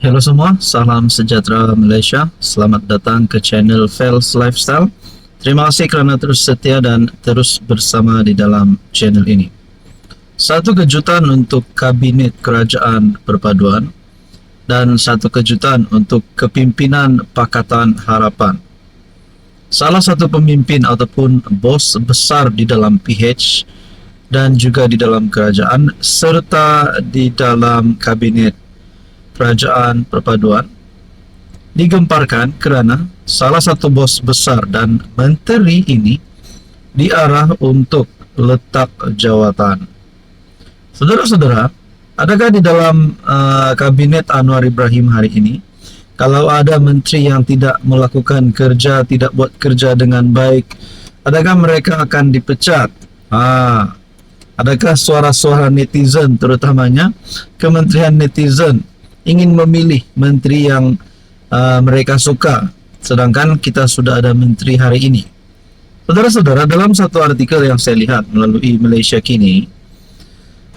Halo semua, salam sejahtera Malaysia. Selamat datang ke channel Fels Lifestyle. Terima kasih kerana terus setia dan terus bersama di dalam channel ini. Satu kejutan untuk Kabinet Kerajaan Perpaduan dan satu kejutan untuk Kepimpinan Pakatan Harapan. Salah satu pemimpin ataupun bos besar di dalam PH dan juga di dalam kerajaan serta di dalam Kabinet Kerajaan Perpaduan digemparkan kerana salah satu bos besar dan menteri ini diarah untuk letak jawatan. Saudara-saudara, adakah di dalam Kabinet Anwar Ibrahim hari ini, kalau ada menteri yang tidak melakukan kerja, tidak buat kerja dengan baik, adakah mereka akan dipecat? Adakah suara-suara netizen, terutamanya kementerian netizen, ingin memilih menteri yang mereka suka, sedangkan kita sudah ada menteri hari ini? Saudara-saudara, dalam satu artikel yang saya lihat melalui Malaysia Kini,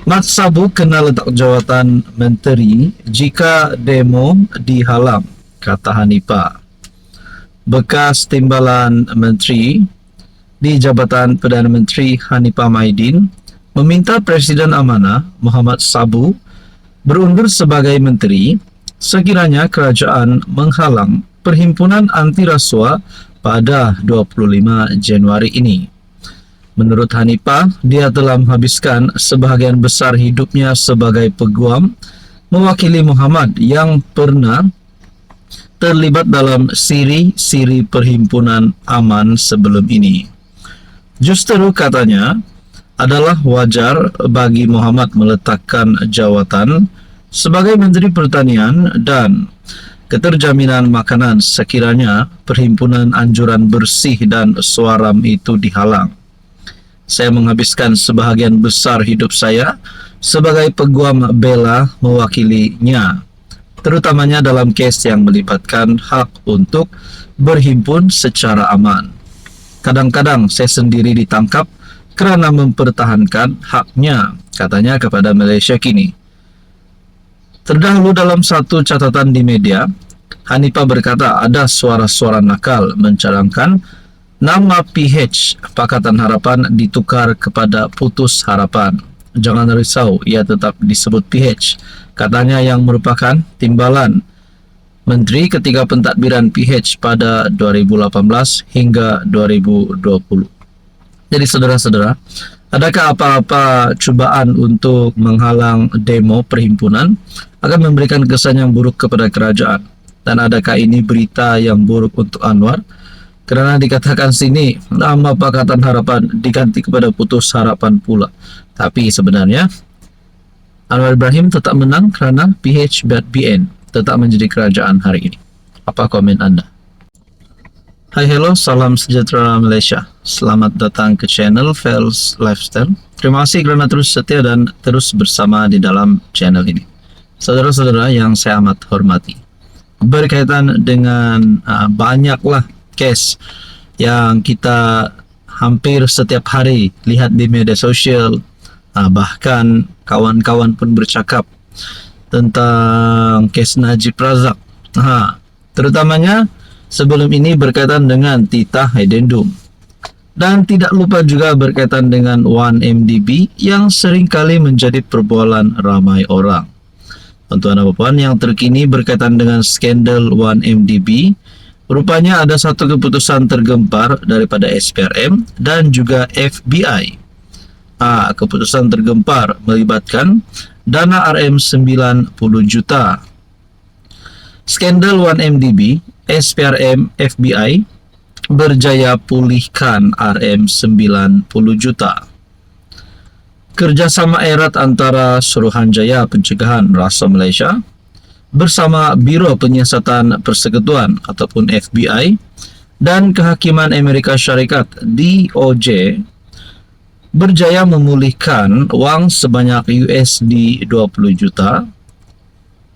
Mat Sabu kena letak jawatan menteri jika demo dihalang, kata Hanifah. Bekas timbalan menteri di Jabatan Perdana Menteri Hanifah Maidin meminta Presiden Amanah Muhammad Sabu berundur sebagai menteri sekiranya kerajaan menghalang Perhimpunan Anti Rasuah pada 25 Januari ini. Menurut Hanifah, dia telah menghabiskan sebahagian besar hidupnya sebagai peguam mewakili Muhammad yang pernah terlibat dalam siri-siri Perhimpunan Aman sebelum ini. Justru katanya, adalah wajar bagi Muhammad meletakkan jawatan sebagai Menteri Pertanian dan Keterjaminan Makanan sekiranya Perhimpunan Anjuran Bersih dan Suaram itu dihalang. Saya menghabiskan sebahagian besar hidup saya sebagai peguam bela mewakilinya, terutamanya dalam kes yang melibatkan hak untuk berhimpun secara aman. Kadang-kadang saya sendiri ditangkap kerana mempertahankan haknya, katanya kepada Malaysia Kini. Terdahulu dalam satu catatan di media, Hanifah berkata ada suara-suara nakal mencadangkan nama PH Pakatan Harapan ditukar kepada Putus Harapan. Jangan risau, ia tetap disebut PH, katanya, yang merupakan timbalan menteri ketika pentadbiran PH pada 2018 hingga 2020. Jadi saudara-saudara, adakah apa-apa cubaan untuk menghalang demo perhimpunan akan memberikan kesan yang buruk kepada kerajaan? Dan adakah ini berita yang buruk untuk Anwar? Kerana dikatakan sini nama Pakatan Harapan diganti kepada Putus Harapan pula. Tapi sebenarnya Anwar Ibrahim tetap menang kerana PH.BN tetap menjadi kerajaan hari ini. Apa komen anda? Hai, hello, salam sejahtera Malaysia. Selamat datang ke channel Fels Lifestyle. Terima kasih kerana terus setia dan terus bersama di dalam channel ini. Saudara-saudara yang saya amat hormati, berkaitan dengan banyaklah kes yang kita hampir setiap hari lihat di media sosial, bahkan kawan-kawan pun bercakap tentang kes Najib Razak. Terutamanya sebelum ini berkaitan dengan Titah Addendum. Dan tidak lupa juga berkaitan dengan 1MDB yang seringkali menjadi perbualan ramai orang. Tuan-tuan dan puan, yang terkini berkaitan dengan skandal 1MDB, rupanya ada satu keputusan tergempar daripada SPRM dan juga FBI. Keputusan tergempar melibatkan dana RM 90 juta. Skandal 1MDB, SPRM, FBI berjaya pulihkan RM 90 juta. Kerjasama erat antara Suruhanjaya Pencegahan Rasuah Malaysia bersama Biro Penyiasatan Persekutuan ataupun FBI dan Kehakiman Amerika Syarikat DOJ berjaya memulihkan wang sebanyak USD 20 juta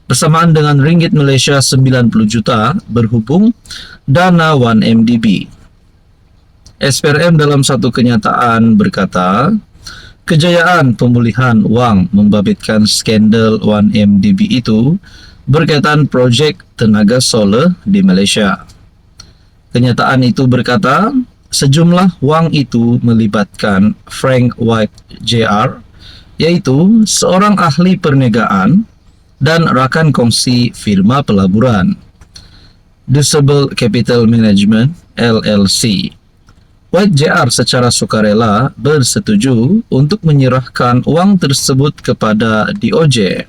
bersamaan dengan ringgit Malaysia 90 juta berhubung dana 1MDB. SPRM dalam satu kenyataan berkata, kejayaan pemulihan wang membabitkan skandal 1MDB itu berkaitan proyek tenaga solar di Malaysia. Kenyataan itu berkata, sejumlah wang itu melibatkan Frank White Jr., yaitu seorang ahli perniagaan dan rakan kongsi firma pelaburan, Dusable Capital Management LLC. White Jr. secara sukarela bersetuju untuk menyerahkan uang tersebut kepada DOJ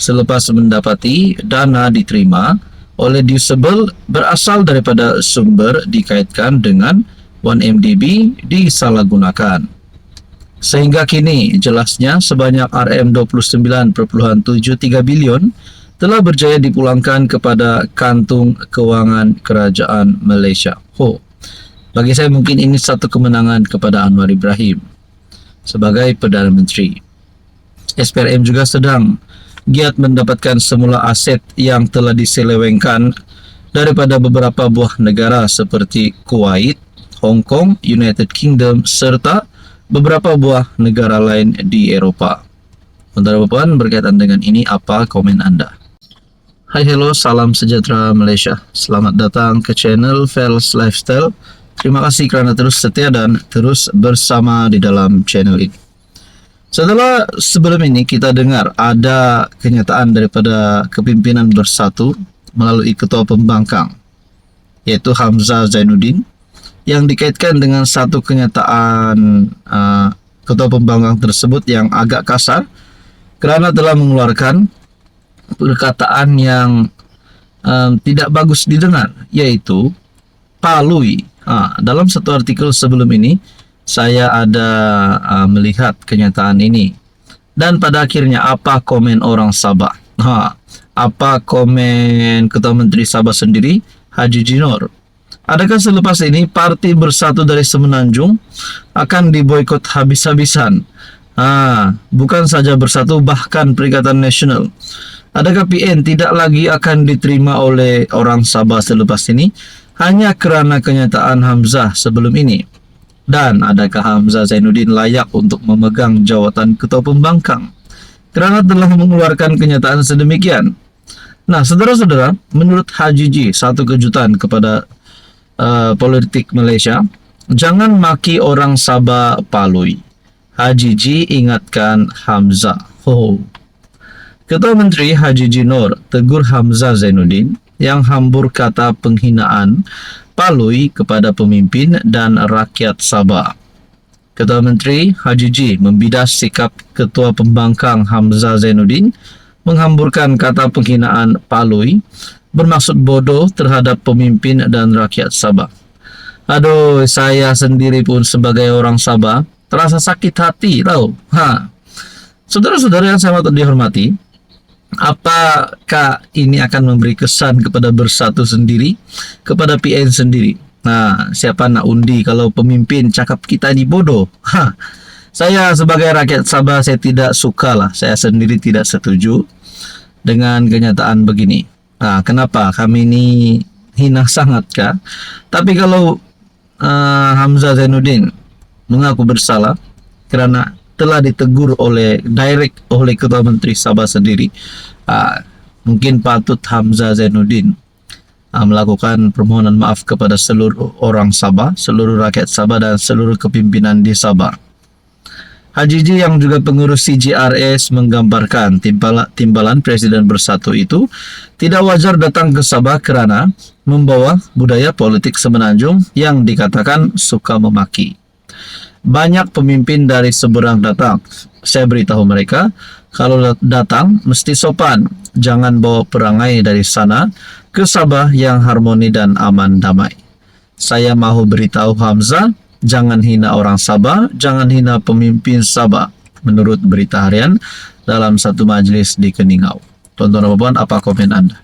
selepas mendapati dana diterima oleh Dusable berasal daripada sumber dikaitkan dengan 1MDB disalahgunakan. Sehingga kini jelasnya sebanyak RM29.73 bilion telah berjaya dipulangkan kepada kantung kewangan kerajaan Malaysia. Bagi saya mungkin ini satu kemenangan kepada Anwar Ibrahim sebagai Perdana Menteri. SPRM juga sedang giat mendapatkan semula aset yang telah diselewengkan daripada beberapa buah negara seperti Kuwait, Hong Kong, United Kingdom serta beberapa buah negara lain di Eropah. Tuan-tuan berkaitan dengan ini, apa komen Anda? Hai, hello, salam sejahtera Malaysia. Selamat datang ke channel Fels Lifestyle. Terima kasih kerana terus setia dan terus bersama di dalam channel ini. Setelah sebelum ini kita dengar ada kenyataan daripada kepimpinan Bersatu melalui Ketua Pembangkang, yaitu Hamzah Zainuddin, yang dikaitkan dengan satu kenyataan Ketua Pembangkang tersebut yang agak kasar kerana telah mengeluarkan perkataan yang tidak bagus didengar, yaitu palui. Dalam satu artikel sebelum ini saya ada melihat kenyataan ini, dan pada akhirnya apa komen orang Sabah? Apa komen Ketua Menteri Sabah sendiri, Haji Jinor? Adakah selepas ini Parti Bersatu dari Semenanjung akan diboikot habis-habisan? Bukan saja Bersatu, bahkan Perikatan Nasional. Adakah PN tidak lagi akan diterima oleh orang Sabah selepas ini hanya kerana kenyataan Hamzah sebelum ini? Dan adakah Hamzah Zainuddin layak untuk memegang jawatan Ketua Pembangkang kerana telah mengeluarkan kenyataan sedemikian? Nah, saudara-saudara, menurut Haji J, satu kejutan kepada politik Malaysia, jangan maki orang Sabah palui. Haji J ingatkan Hamzah. Ketua Menteri Haji J Noor tegur Hamzah Zainuddin yang hambur kata penghinaan palui kepada pemimpin dan rakyat Sabah. Ketua Menteri Haji J membidas sikap Ketua Pembangkang Hamzah Zainuddin menghamburkan kata penghinaan palui bermaksud bodoh terhadap pemimpin dan rakyat Sabah. Aduh, saya sendiri pun sebagai orang Sabah terasa sakit hati tahu. Saudara-saudara yang saya dihormati, apakah ini akan memberi kesan kepada Bersatu sendiri, kepada PN sendiri? Siapa nak undi kalau pemimpin cakap kita ni bodoh? Saya sebagai rakyat Sabah, saya tidak suka lah. Saya sendiri tidak setuju dengan kenyataan begini. Kenapa? Kami ni hina sangat kah? Tapi kalau Hamzah Zainuddin mengaku bersalah kerana telah ditegur oleh Ketua Menteri Sabah sendiri, mungkin patut Hamzah Zainuddin melakukan permohonan maaf kepada seluruh orang Sabah, seluruh rakyat Sabah dan seluruh kepimpinan di Sabah. Haji J yang juga pengurus CJRS menggambarkan timbalan Presiden Bersatu itu tidak wajar datang ke Sabah kerana membawa budaya politik Semenanjung yang dikatakan suka memaki. Banyak pemimpin dari seberang datang. Saya beritahu mereka, kalau datang mesti sopan. Jangan bawa perangai dari sana ke Sabah yang harmoni dan aman damai. Saya mahu beritahu Hamzah, jangan hina orang Sabah, jangan hina pemimpin Sabah. Menurut berita harian dalam satu majlis di Keningau. Tuan-tuan dan puan, apa komen Anda?